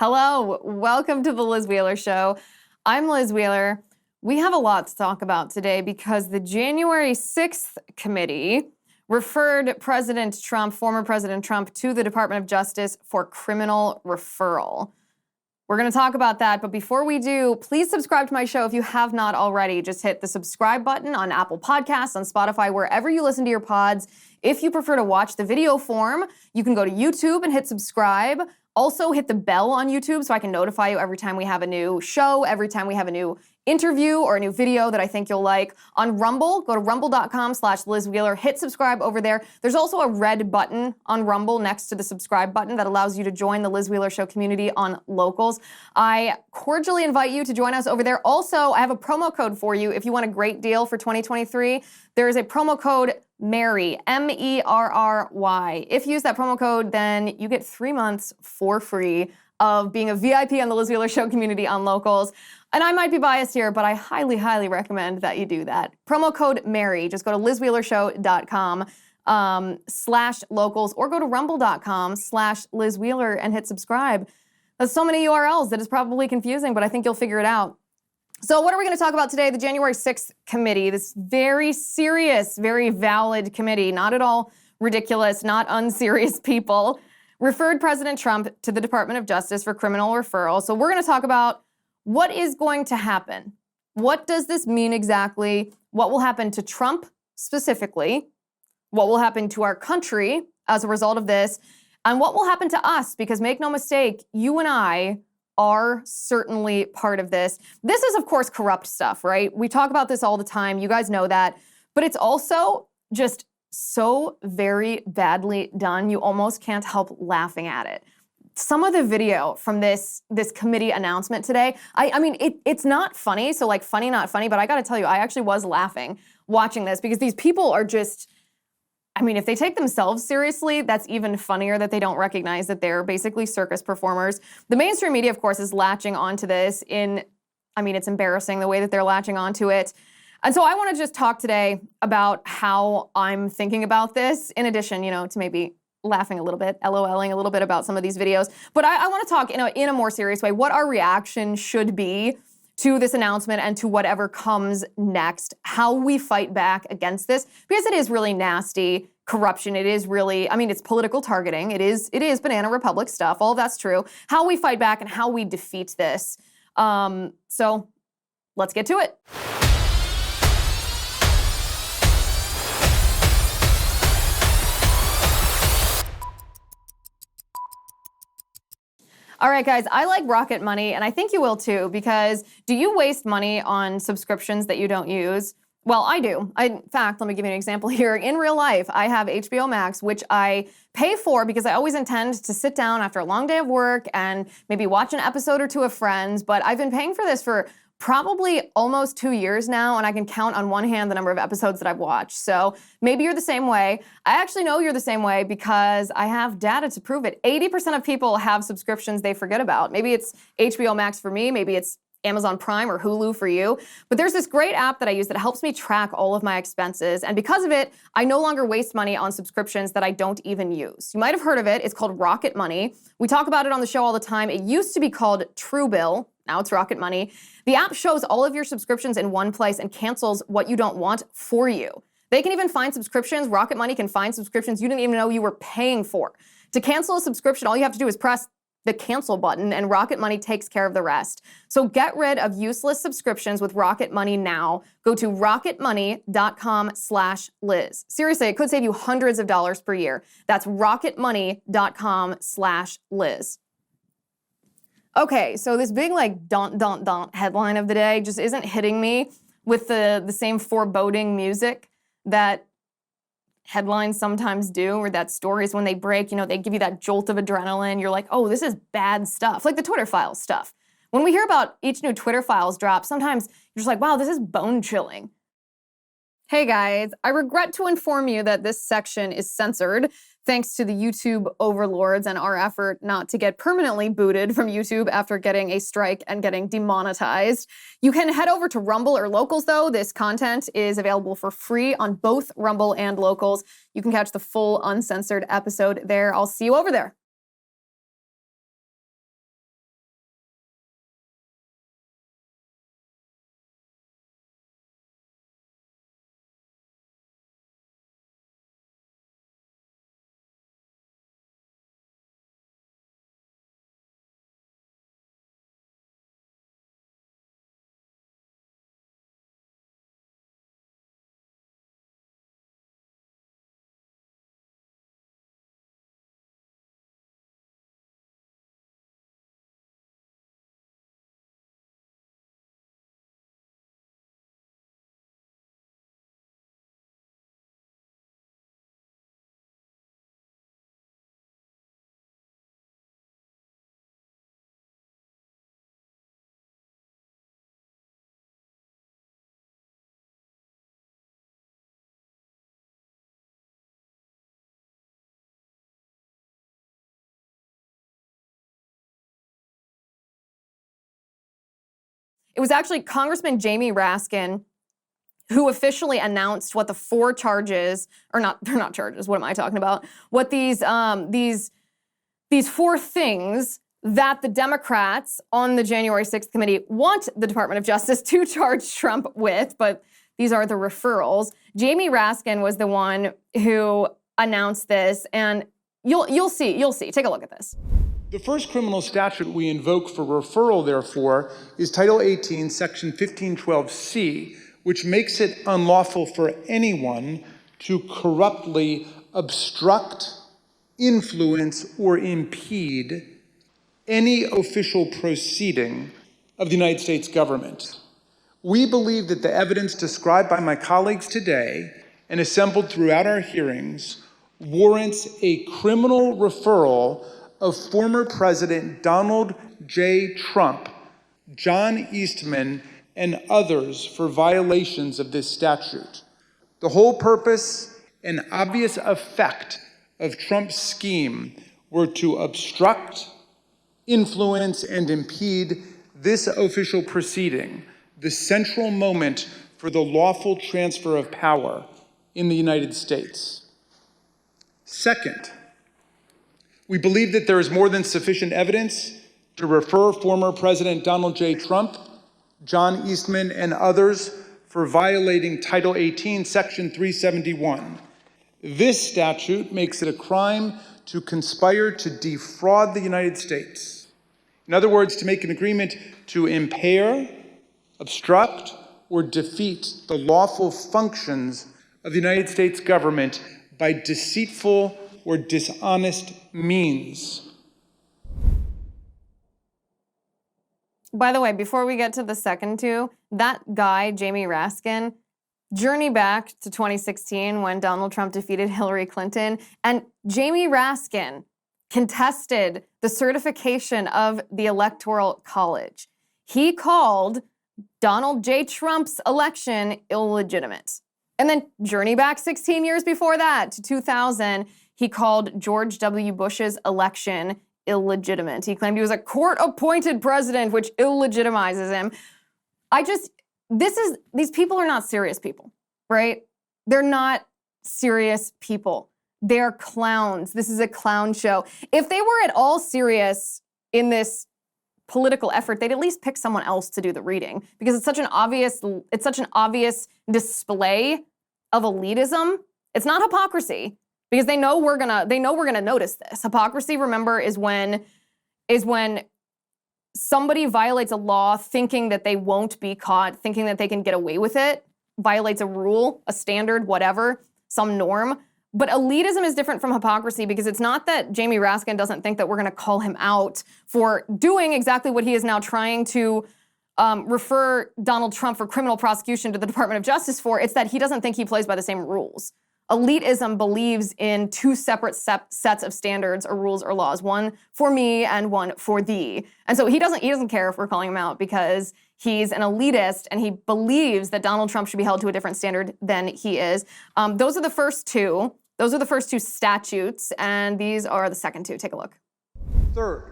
Hello, welcome to the Liz Wheeler Show. I'm Liz Wheeler. We have a lot to talk about today because the January 6th committee referred President Trump, former President Trump, to the Department of Justice for criminal referral. We're going to talk about that, but before we do, please subscribe to my show if you have not already. Just hit the subscribe button on Apple Podcasts, on Spotify, wherever you listen to your pods. If you prefer to watch the video form, you can go to YouTube and hit subscribe. Also, hit the bell on YouTube so I can notify you every time we have a new show, every time we have a new interview or a new video that I think you'll like. On Rumble, go to rumble.com/Liz Wheeler, hit subscribe over there. There's also a red button on Rumble next to the subscribe button that allows you to join the Liz Wheeler Show community on Locals. I cordially invite you to join us over there. Also, I have a promo code for you if you want a great deal for 2023. There is a promo code MERRY, MERRY. If you use that promo code, then you get 3 months for free of being a VIP on the Liz Wheeler Show community on Locals. And I might be biased here, but I highly, highly recommend that you do that. Promo code MERRY. Just go to lizwheelershow.com /locals or go to rumble.com/Liz Wheeler and hit subscribe. That's so many URLs that is probably confusing, but I think you'll figure it out. So what are we going to talk about today? The January 6th committee, this very serious, very valid committee, not at all ridiculous, not unserious people, referred President Trump to the Department of Justice for criminal referral. So we're going to talk about what is going to happen. What does this mean exactly? What will happen to Trump specifically? What will happen to our country as a result of this? And what will happen to us? Because make no mistake, you and I are certainly part of this. This is, of course, corrupt stuff, right? We talk about this all the time. You guys know that. But it's also just so very badly done, you almost can't help laughing at it. Some of the video from this committee announcement today, I mean, it's not funny, so like funny, not funny, but I gotta tell you, I actually was laughing watching this because these people are just, I mean, if they take themselves seriously, that's even funnier that they don't recognize that they're basically circus performers. The mainstream media, of course, is latching onto this I mean, it's embarrassing the way that they're latching onto it. And so I want to just talk today about how I'm thinking about this, in addition, to maybe laughing a little bit, LOLing a little bit about some of these videos. But I want to talk in a more serious way, what our reaction should be to this announcement and to whatever comes next, how we fight back against this, because it is really nasty corruption. It is really, I mean, it's political targeting. It is Banana Republic stuff. All of that's true. How we fight back and how we defeat this. So let's get to it. All right, guys, I like Rocket Money, and I think you will too, because do you waste money on subscriptions that you don't use? Well, I do. In fact, let me give you an example here. In real life, I have HBO Max, which I pay for because I always intend to sit down after a long day of work and maybe watch an episode or two of Friends, but I've been paying for this for probably almost 2 years now, and I can count on one hand the number of episodes that I've watched. So maybe you're the same way. I actually know you're the same way because I have data to prove it. 80% of people have subscriptions they forget about. Maybe it's HBO Max for me, maybe it's Amazon Prime or Hulu for you. But there's this great app that I use that helps me track all of my expenses. And because of it, I no longer waste money on subscriptions that I don't even use. You might have heard of it. It's called Rocket Money. We talk about it on the show all the time. It used to be called Truebill. Now it's Rocket Money. The app shows all of your subscriptions in one place and cancels what you don't want for you. They can even find subscriptions. Rocket Money can find subscriptions you didn't even know you were paying for. To cancel a subscription, all you have to do is press the cancel button, and Rocket Money takes care of the rest. So get rid of useless subscriptions with Rocket Money now. Go to rocketmoney.com/Liz. Seriously, it could save you hundreds of dollars per year. That's rocketmoney.com/Liz. Okay, so this big don't headline of the day just isn't hitting me with the same foreboding music that headlines sometimes do, or that stories when they break, they give you that jolt of adrenaline. You're like, oh, this is bad stuff, like the Twitter Files stuff. When we hear about each new Twitter Files drop, sometimes you're just like, wow, this is bone chilling. Hey guys, I regret to inform you that this section is censored thanks to the YouTube overlords and our effort not to get permanently booted from YouTube after getting a strike and getting demonetized. You can head over to Rumble or Locals though. This content is available for free on both Rumble and Locals. You can catch the full uncensored episode there. I'll see you over there. It was actually Congressman Jamie Raskin who officially announced what the 4 charges, or not, they're not charges, what am I talking about? What these 4 things that the Democrats on the January 6th committee want the Department of Justice to charge Trump with, but these are the referrals. Jamie Raskin was the one who announced this, and you'll see. Take a look at this. The first criminal statute we invoke for referral, therefore, is Title 18, Section 1512C, which makes it unlawful for anyone to corruptly obstruct, influence, or impede any official proceeding of the United States government. We believe that the evidence described by my colleagues today and assembled throughout our hearings warrants a criminal referral of former President Donald J. Trump, John Eastman, and others for violations of this statute. The whole purpose and obvious effect of Trump's scheme were to obstruct, influence, and impede this official proceeding, the central moment for the lawful transfer of power in the United States. Second, we believe that there is more than sufficient evidence to refer former President Donald J. Trump, John Eastman, and others for violating Title 18, Section 371. This statute makes it a crime to conspire to defraud the United States. In other words, to make an agreement to impair, obstruct, or defeat the lawful functions of the United States government by deceitful or dishonest means. By the way, before we get to the second 2, that guy, Jamie Raskin, journey back to 2016 when Donald Trump defeated Hillary Clinton, and Jamie Raskin contested the certification of the Electoral College. He called Donald J. Trump's election illegitimate. And then journey back 16 years before that to 2000, he called George W. Bush's election illegitimate. He claimed he was a court-appointed president, which illegitimizes him. These people are not serious people, right? They're not serious people. They're clowns. This is a clown show. If they were at all serious in this political effort, they'd at least pick someone else to do the reading, because it's such an obvious display of elitism. It's not hypocrisy, because they know we're gonna notice this. Hypocrisy, remember, is when somebody violates a law thinking that they won't be caught, thinking that they can get away with it, violates a rule, a standard, whatever, some norm. But elitism is different from hypocrisy, because it's not that Jamie Raskin doesn't think that we're gonna call him out for doing exactly what he is now trying to refer Donald Trump for criminal prosecution to the Department of Justice for. It's that he doesn't think he plays by the same rules. Elitism believes in 2 separate sets of standards or rules or laws, one for me and one for thee. And so he doesn't care if we're calling him out, because he's an elitist and he believes that Donald Trump should be held to a different standard than he is. Those are the first 2. Those are the first 2 statutes, and these are the second 2. Take a look. Third,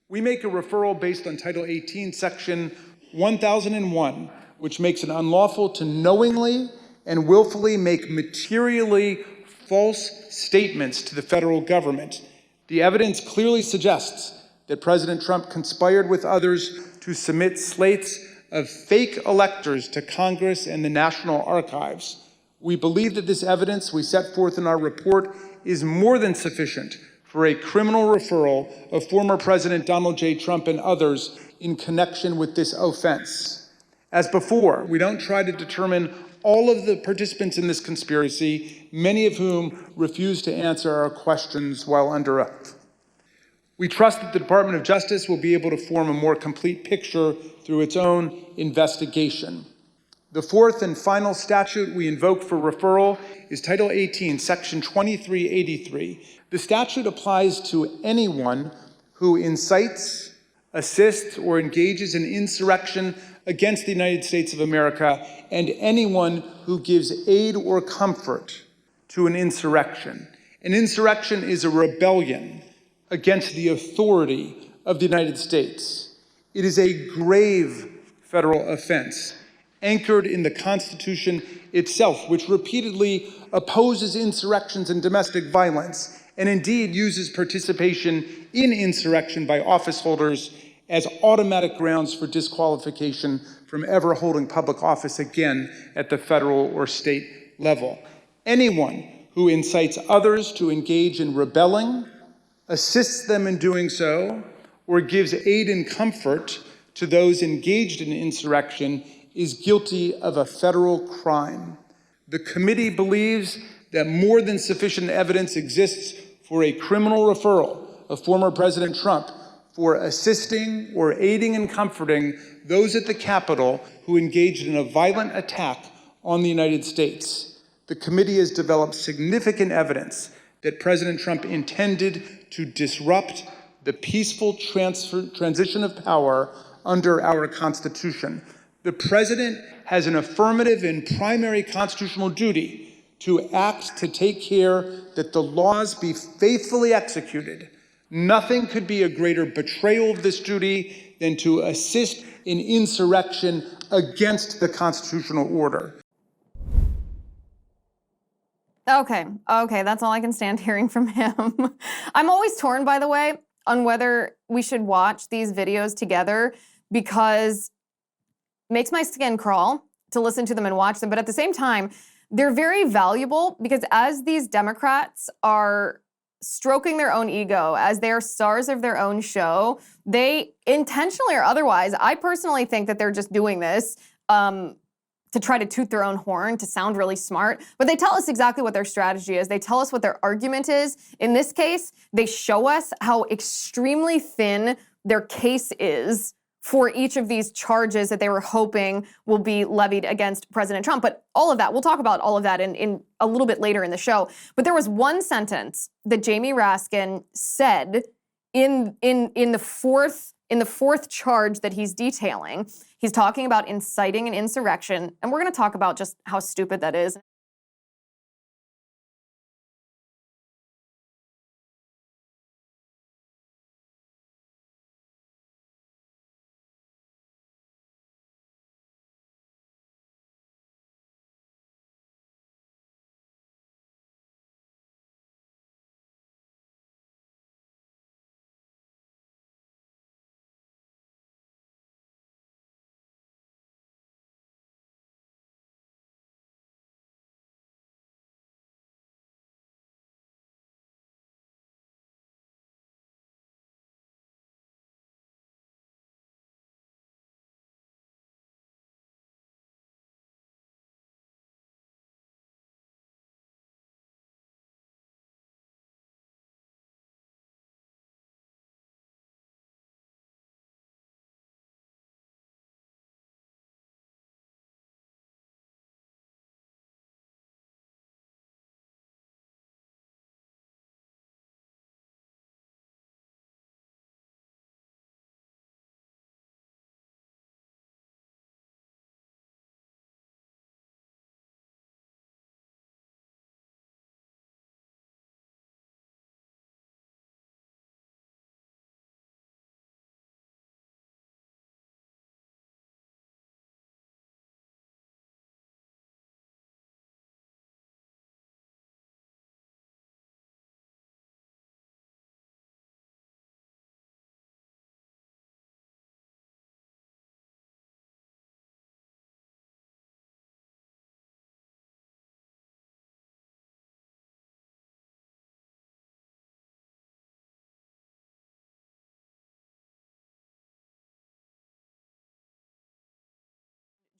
we make a referral based on Title 18, Section 1001, which makes it unlawful to knowingly and willfully make materially false statements to the federal government. The evidence clearly suggests that President Trump conspired with others to submit slates of fake electors to Congress and the National Archives. We believe that this evidence we set forth in our report is more than sufficient for a criminal referral of former President Donald J. Trump and others in connection with this offense. As before, we don't try to determine all of the participants in this conspiracy, many of whom refuse to answer our questions while under oath. We trust that the Department of Justice will be able to form a more complete picture through its own investigation. The fourth and final statute we invoke for referral is Title 18, Section 2383. The statute applies to anyone who incites, assists, or engages in insurrection against the United States of America, and anyone who gives aid or comfort to an insurrection. An insurrection is a rebellion against the authority of the United States. It is a grave federal offense, anchored in the Constitution itself, which repeatedly opposes insurrections and domestic violence, and indeed uses participation in insurrection by office holders as automatic grounds for disqualification from ever holding public office again at the federal or state level. Anyone who incites others to engage in rebelling, assists them in doing so, or gives aid and comfort to those engaged in insurrection is guilty of a federal crime. The committee believes that more than sufficient evidence exists for a criminal referral of former President Trump for assisting or aiding and comforting those at the Capitol who engaged in a violent attack on the United States. The committee has developed significant evidence that President Trump intended to disrupt the peaceful transition of power under our Constitution. The President has an affirmative and primary constitutional duty to act to take care that the laws be faithfully executed. Nothing could be a greater betrayal of this duty than to assist in insurrection against the constitutional order. Okay, that's all I can stand hearing from him. I'm always torn, by the way, on whether we should watch these videos together because it makes my skin crawl to listen to them and watch them, but at the same time, they're very valuable because as these Democrats are stroking their own ego, as they're stars of their own show, they intentionally or otherwise, I personally think that they're just doing this to try to toot their own horn, to sound really smart, but they tell us exactly what their strategy is. They tell us what their argument is. In this case, they show us how extremely thin their case is for each of these charges that they were hoping will be levied against President Trump. But all of that, we'll talk about all of that in a little bit later in the show. But there was one sentence that Jamie Raskin said in the fourth charge that he's detailing. He's talking about inciting an insurrection, and we're going to talk about just how stupid that is.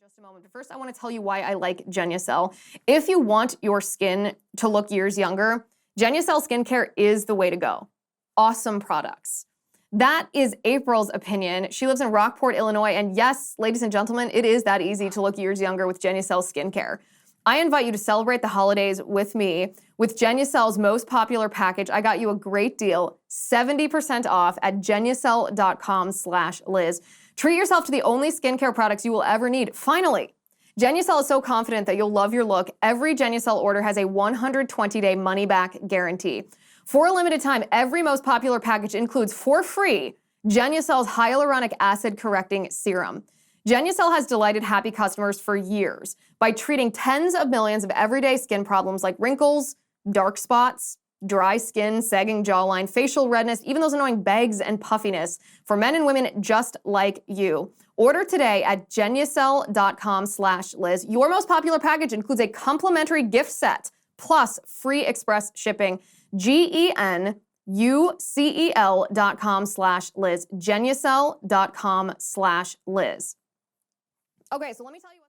Just a moment. But first, I want to tell you why I like Genucel. If you want your skin to look years younger, Genucel skincare is the way to go. Awesome products. That is April's opinion. She lives in Rockport, Illinois, and yes, ladies and gentlemen, it is that easy to look years younger with Genucel skincare. I invite you to celebrate the holidays with me with Genucel's most popular package. I got you a great deal, 70% off at genucel.com/Liz. Treat yourself to the only skincare products you will ever need. Finally, Genucel is so confident that you'll love your look. Every Genucel order has a 120-day money-back guarantee. For a limited time, every most popular package includes for free Genucel's hyaluronic acid correcting serum. Genucel has delighted happy customers for years by treating tens of millions of everyday skin problems like wrinkles, dark spots, dry skin, sagging jawline, facial redness, even those annoying bags and puffiness for men and women just like you. Order today at genucel.com/Liz. Your most popular package includes a complimentary gift set plus free express shipping. GENUCEL.com/Liz. Genucel.com/Liz. Okay, so let me tell you what.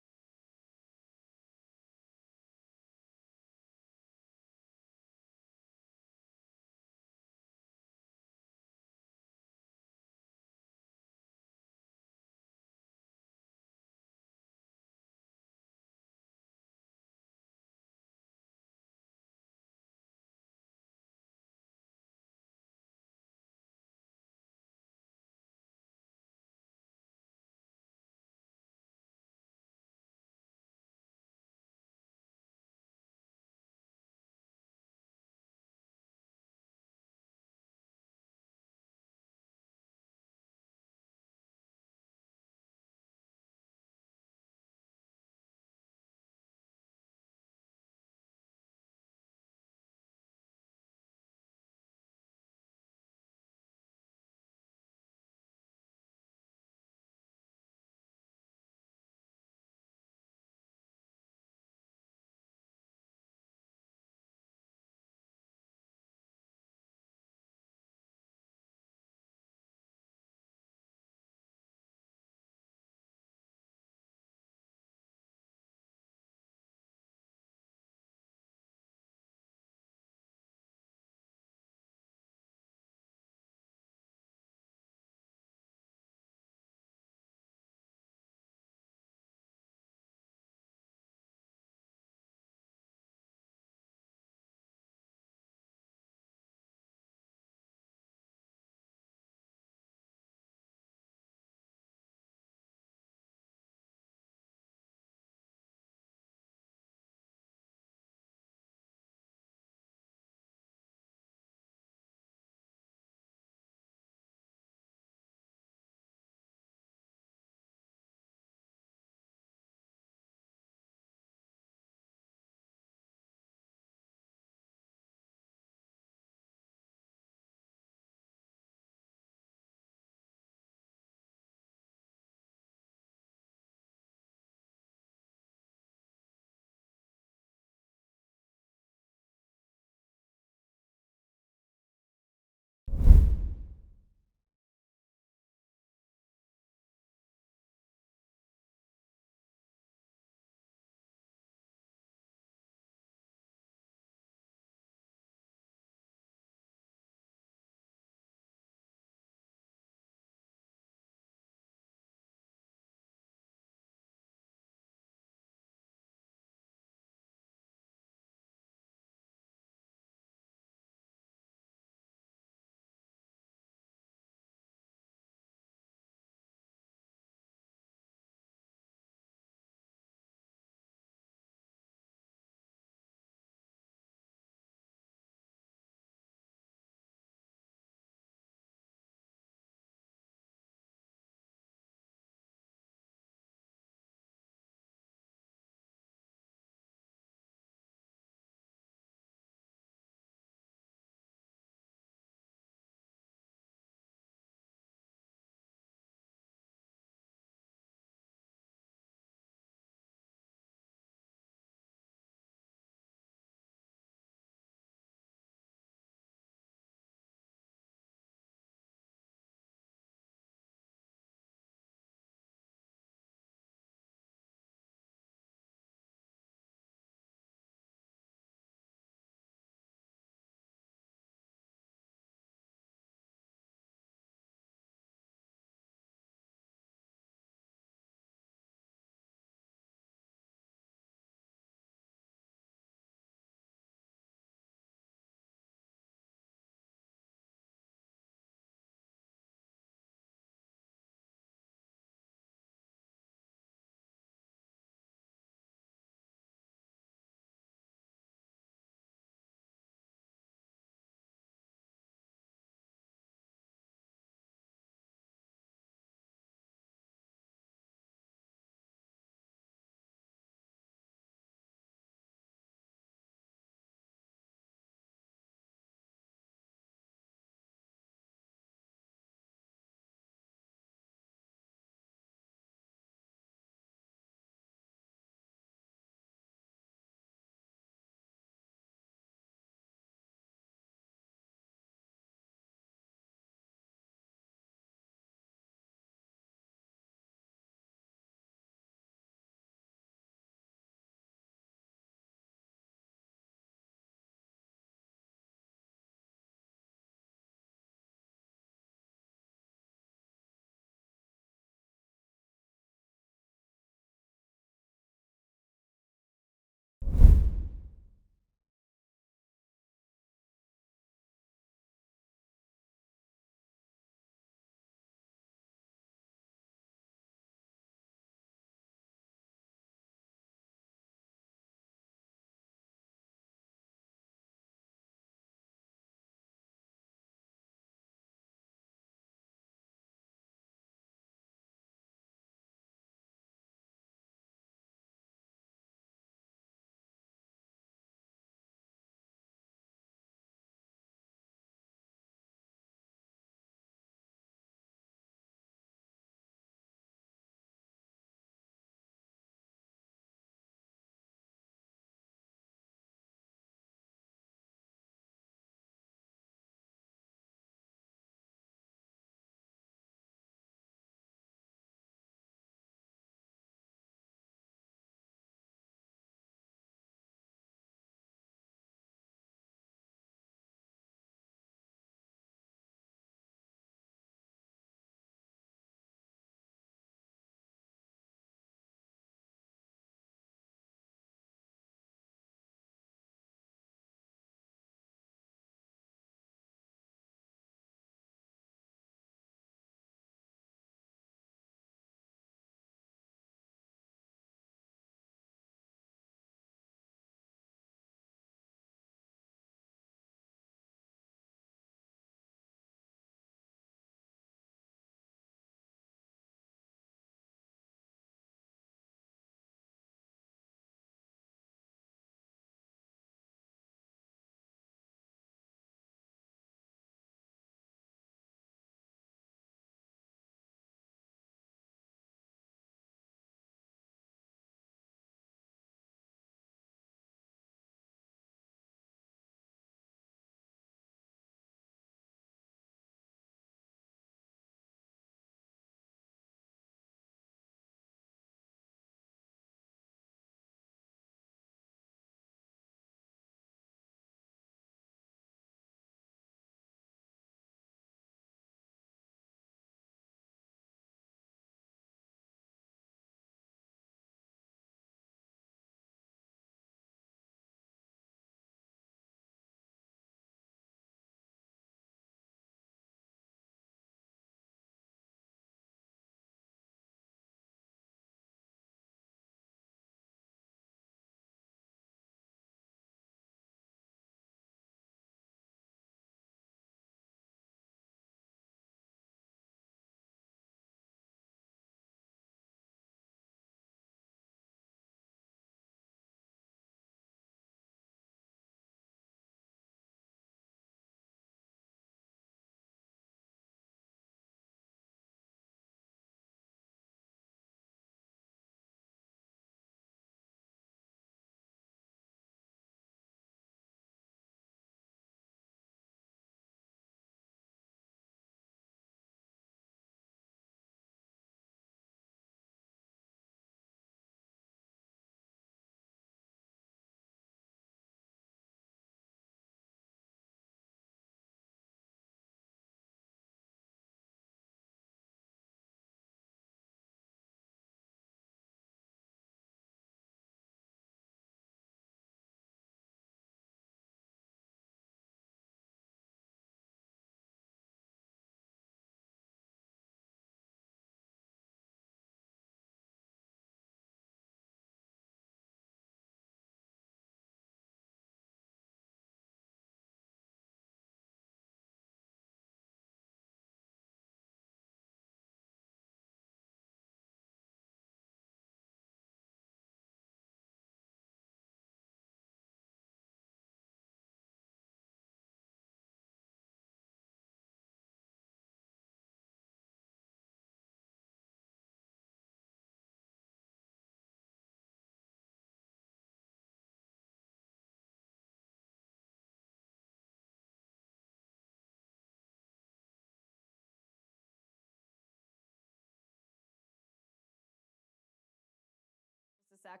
sec.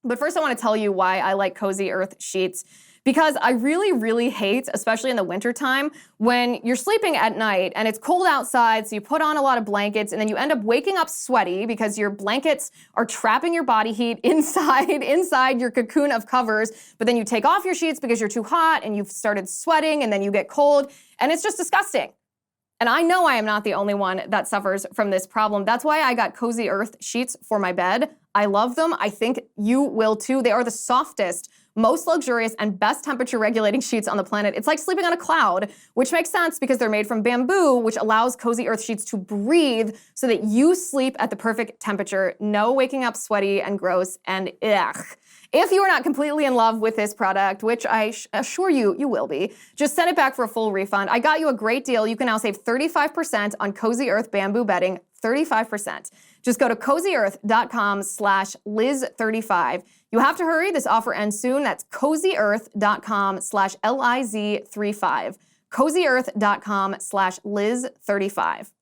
But first, I want to tell you why I like Cozy Earth sheets. Because I really, really hate, especially in the wintertime, when you're sleeping at night and it's cold outside, so you put on a lot of blankets, and then you end up waking up sweaty because your blankets are trapping your body heat inside your cocoon of covers, but then you take off your sheets because you're too hot and you've started sweating, and then you get cold, and it's just disgusting. And I know I am not the only one that suffers from this problem. That's why I got Cozy Earth sheets for my bed. I love them. I think you will too. They are the softest, most luxurious, and best temperature regulating sheets on the planet. It's like sleeping on a cloud, which makes sense because they're made from bamboo, which allows Cozy Earth sheets to breathe so that you sleep at the perfect temperature. No waking up sweaty and gross and ugh. If you are not completely in love with this product, which I assure you, you will be, just send it back for a full refund. I got you a great deal. You can now save 35% on Cozy Earth bamboo bedding, 35%. Just go to cozyearth.com/Liz35. You have to hurry. This offer ends soon. That's cozyearth.com/Liz35. cozyearth.com/Liz35.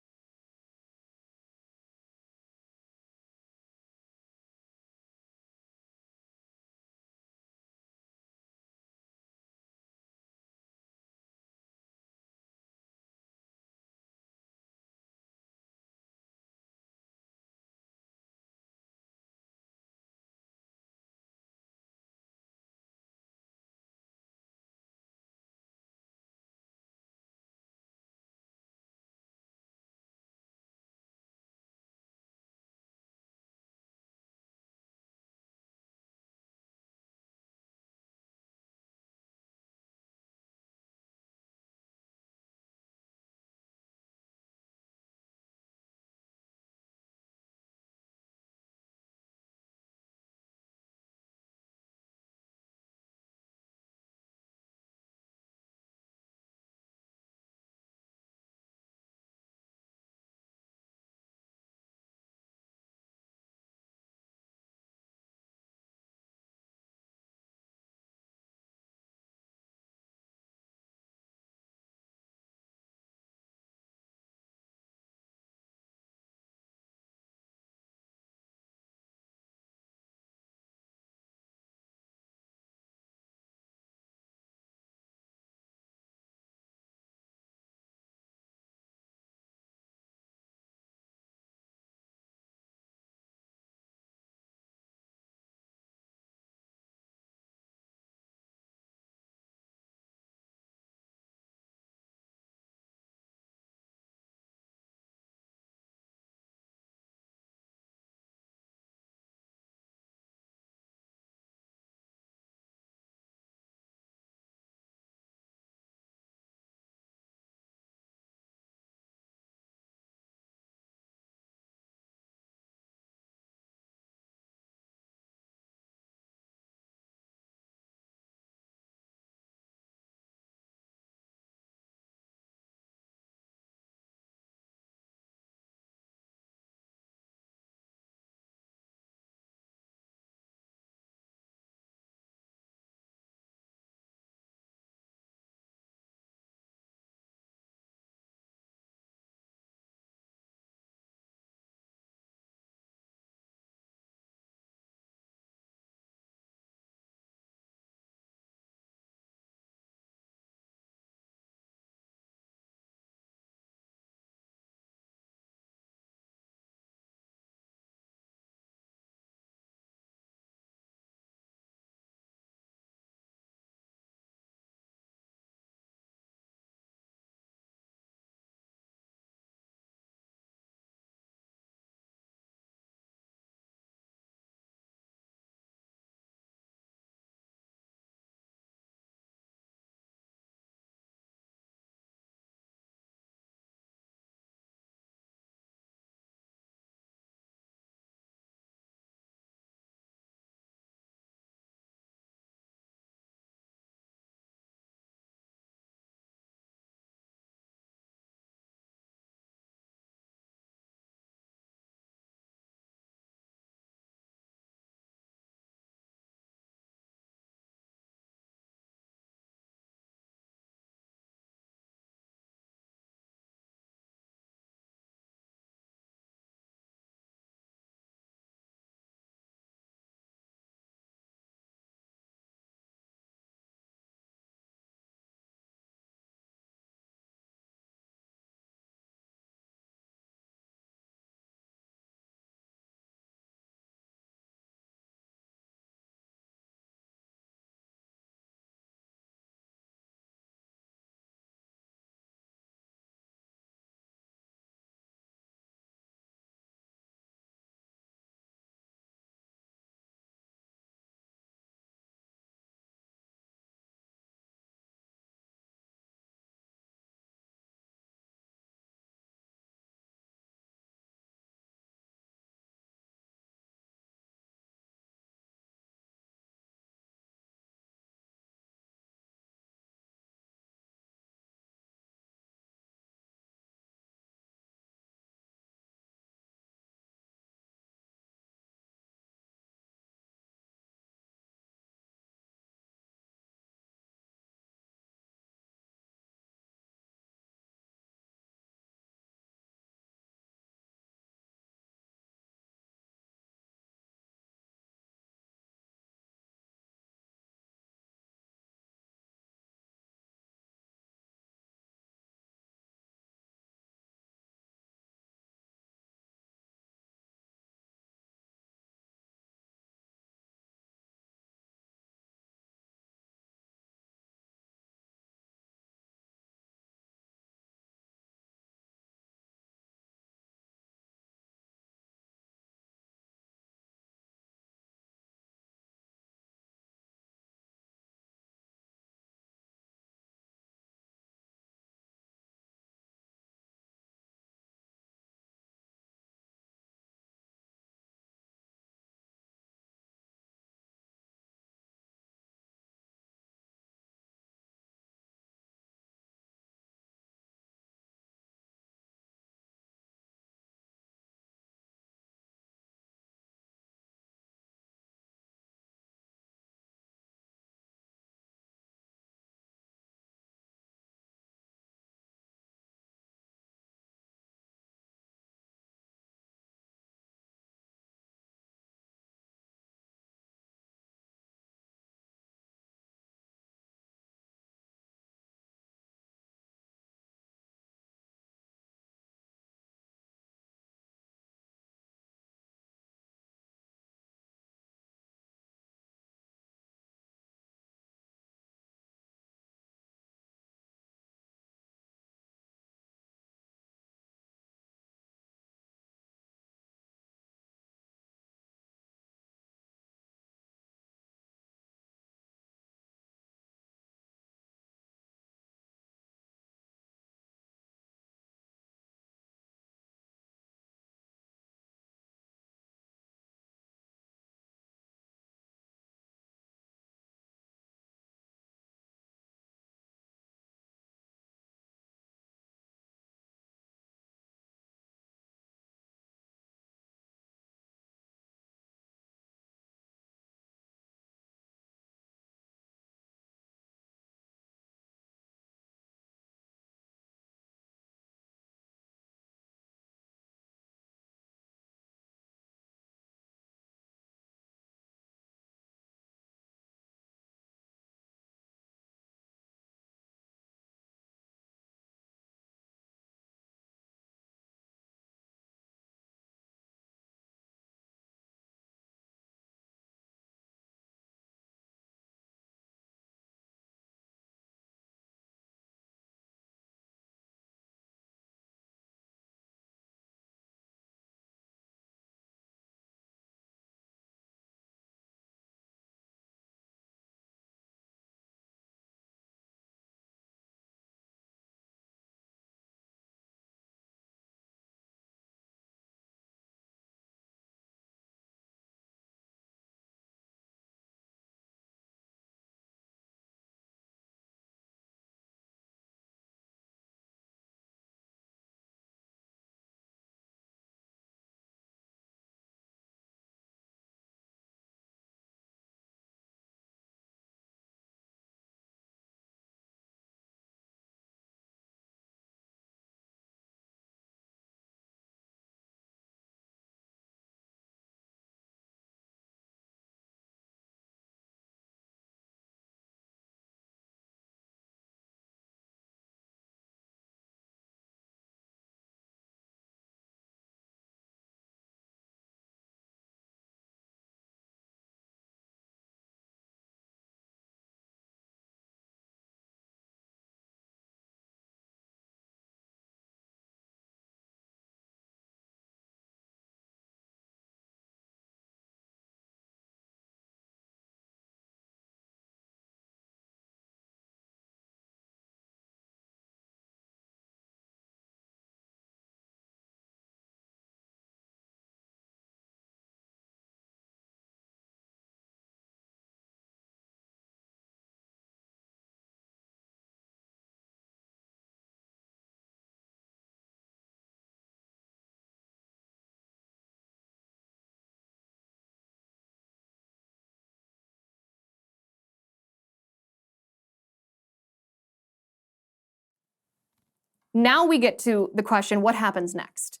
Now we get to the question, what happens next?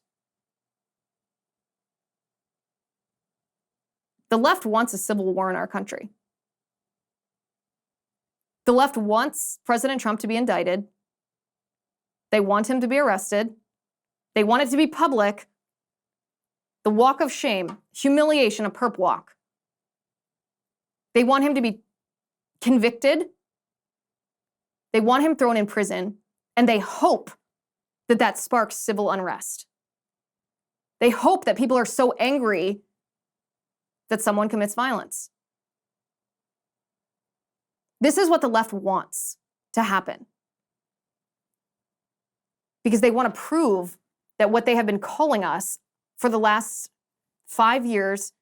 The left wants a civil war in our country. The left wants President Trump to be indicted. They want him to be arrested. They want it to be public. The walk of shame, humiliation, a perp walk. They want him to be convicted. They want him thrown in prison. And they hope that that sparks civil unrest. They hope that people are so angry that someone commits violence. This is what the left wants to happen. Because they want to prove that what they have been calling us for the last 5 years,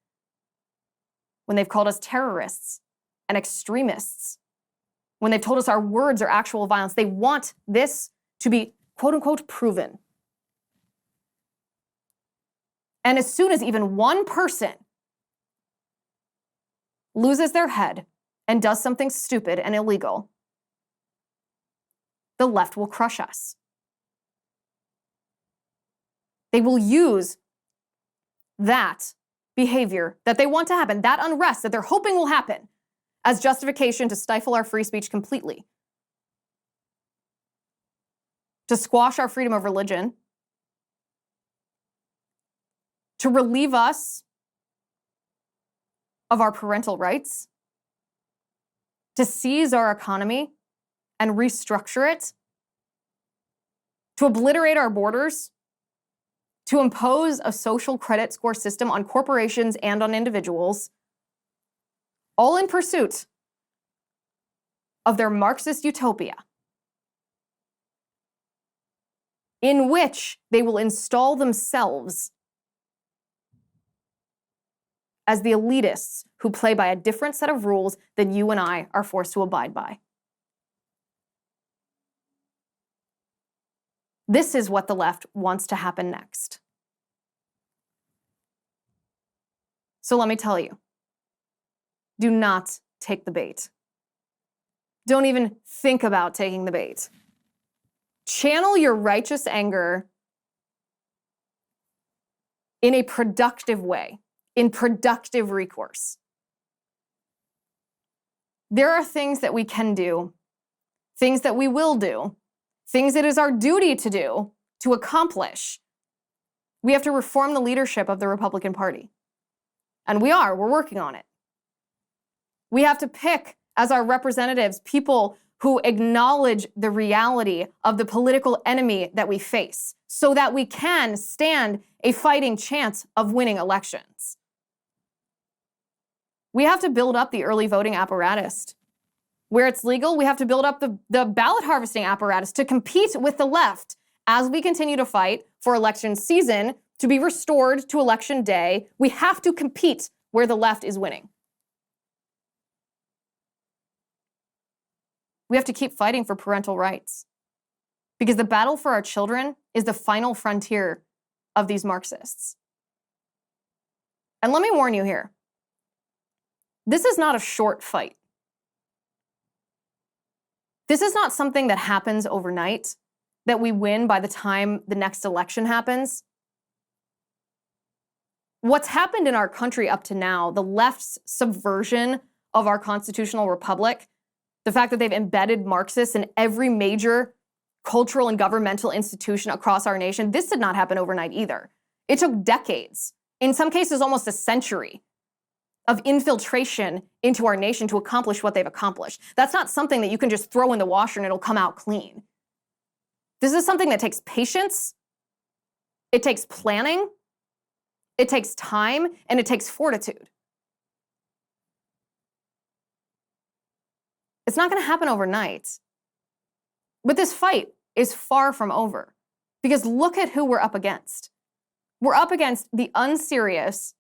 when they've called us terrorists and extremists, when they've told us our words are actual violence, they want this to be, quote unquote, proven. And as soon as even one person loses their head and does something stupid and illegal, the left will crush us. They will use that behavior that they want to happen, that unrest that they're hoping will happen, as justification to stifle our free speech completely, to squash our freedom of religion, to relieve us of our parental rights, to seize our economy and restructure it, to obliterate our borders, to impose a social credit score system on corporations and on individuals, all in pursuit of their Marxist utopia, in which they will install themselves as the elitists who play by a different set of rules than you and I are forced to abide by. This is what the left wants to happen next. So let me tell you, do not take the bait. Don't even think about taking the bait. Channel your righteous anger in a productive way, in productive recourse. There are things that we can do, things that we will do, things it is our duty to do to accomplish. We have to reform the leadership of the Republican Party. And we're working on it. We have to pick as our representatives people who acknowledge the reality of the political enemy that we face so that we can stand a fighting chance of winning elections. We have to build up the early voting apparatus. Where it's legal, we have to build up the ballot harvesting apparatus to compete with the left as we continue to fight for election season to be restored to election day. We have to compete where the left is winning. We have to keep fighting for parental rights because the battle for our children is the final frontier of these Marxists. And let me warn you here, this is not a short fight. This is not something that happens overnight, that we win by the time the next election happens. What's happened in our country up to now, the left's subversion of our constitutional republic, the fact that they've embedded Marxists in every major cultural and governmental institution across our nation, this did not happen overnight either. It took decades, in some cases almost a century, of infiltration into our nation to accomplish what they've accomplished. That's not something that you can just throw in the washer and it'll come out clean. This is something that takes patience, it takes planning, it takes time, and it takes fortitude. It's not going to happen overnight. But this fight is far from over because look at who we're up against. We're up against the unserious,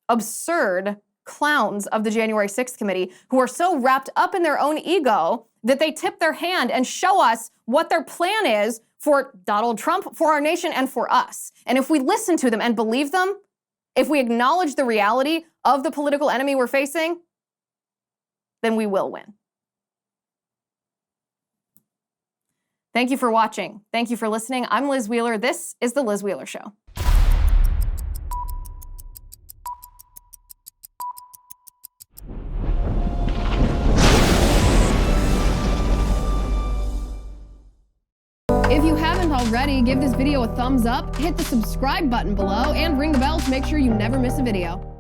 absurd clowns of the January 6th committee who are so wrapped up in their own ego that they tip their hand and show us what their plan is for Donald Trump, for our nation, and for us. And if we listen to them and believe them, if we acknowledge the reality of the political enemy we're facing, then we will win. Thank you for watching. Thank you for listening. I'm Liz Wheeler. This is The Liz Wheeler Show. If you haven't already, give this video a thumbs up, hit the subscribe button below, and ring the bell to make sure you never miss a video.